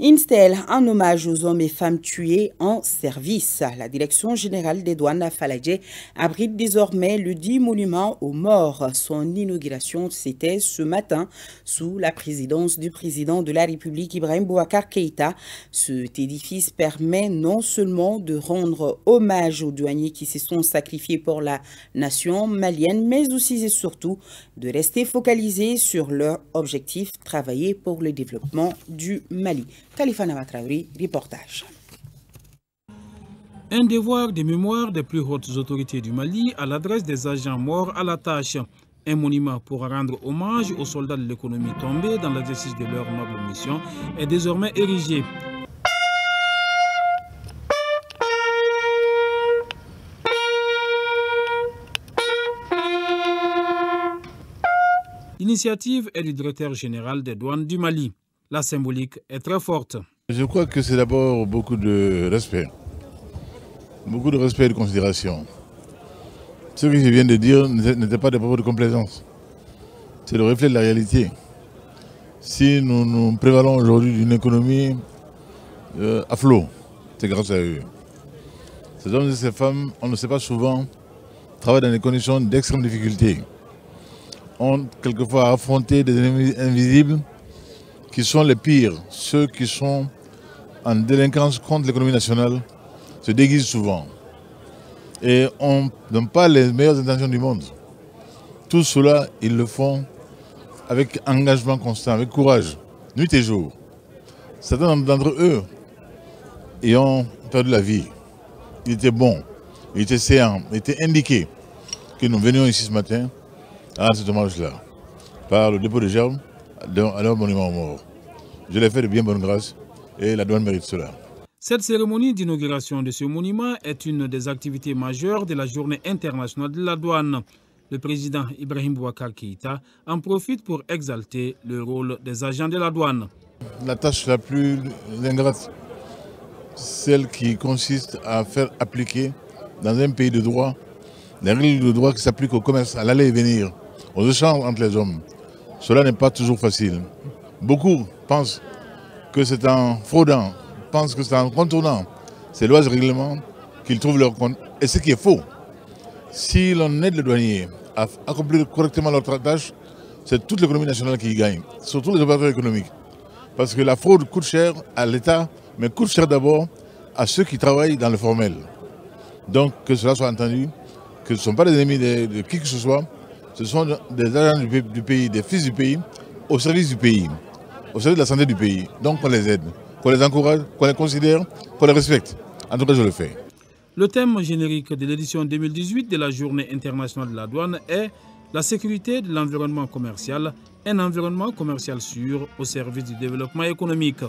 Une stèle en hommage aux hommes et femmes tués en service. La Direction générale des douanes à Faladje abrite désormais le dit monument aux morts. Son inauguration, c'était ce matin sous la présidence du président de la République, Ibrahim Boubacar Keïta. Cet édifice permet non seulement de rendre hommage aux douaniers qui se sont sacrifiés pour la nation malienne, mais aussi et surtout de rester focalisé sur leur objectif, travailler pour le développement du Mali. Khalifa Namatraouri, reportage. Un devoir de mémoire des plus hautes autorités du Mali à l'adresse des agents morts à la tâche. Un monument pour rendre hommage aux soldats de l'économie tombés dans l'exercice de leur noble mission est désormais érigé. L'initiative est du directeur général des douanes du Mali. La symbolique est très forte. Je crois que c'est d'abord beaucoup de respect. Beaucoup de respect et de considération. Ce que je viens de dire n'était pas des propos de complaisance. C'est le reflet de la réalité. Si nous nous prévalons aujourd'hui d'une économie à flot, c'est grâce à eux. Ces hommes et ces femmes, on ne sait pas souvent, travaillent dans des conditions d'extrême difficulté. Ont quelquefois affronté des ennemis invisibles qui sont les pires. Ceux qui sont en délinquance contre l'économie nationale se déguisent souvent. Et on n'a pas les meilleures intentions du monde. Tout cela, ils le font avec engagement constant, avec courage, nuit et jour. Certains d'entre eux y ont perdu la vie. Il était bon, il était séant, il était indiqué que nous venions ici ce matin à cet hommage-là, par le dépôt de germes à leur monument aux morts. Je l'ai fait de bien bonne grâce et la douane mérite cela. Cette cérémonie d'inauguration de ce monument est une des activités majeures de la Journée internationale de la douane. Le président Ibrahim Boubacar Keïta en profite pour exalter le rôle des agents de la douane. La tâche la plus ingrate, celle qui consiste à faire appliquer dans un pays de droit les règles de droit qui s'appliquent au commerce, à l'aller et venir, aux échanges entre les hommes. Cela n'est pas toujours facile. Beaucoup pensent que c'est en fraudant, pensent que c'est en contournant ces lois et règlements qu'ils trouvent leur compte. Et ce qui est faux. Si l'on aide les douaniers à accomplir correctement leur tâche, c'est toute l'économie nationale qui y gagne, surtout les opérateurs économiques. Parce que la fraude coûte cher à l'État, mais coûte cher d'abord à ceux qui travaillent dans le formel. Donc que cela soit entendu, que ce ne sont pas des ennemis de qui que ce soit, ce sont des agents du pays, des fils du pays, au service du pays, au service de la santé du pays. Donc qu'on les aide, qu'on les encourage, qu'on les considère, qu'on les respecte. En tout cas, je le fais. Le thème générique de l'édition 2018 de la Journée internationale de la douane est la sécurité de l'environnement commercial, un environnement commercial sûr au service du développement économique.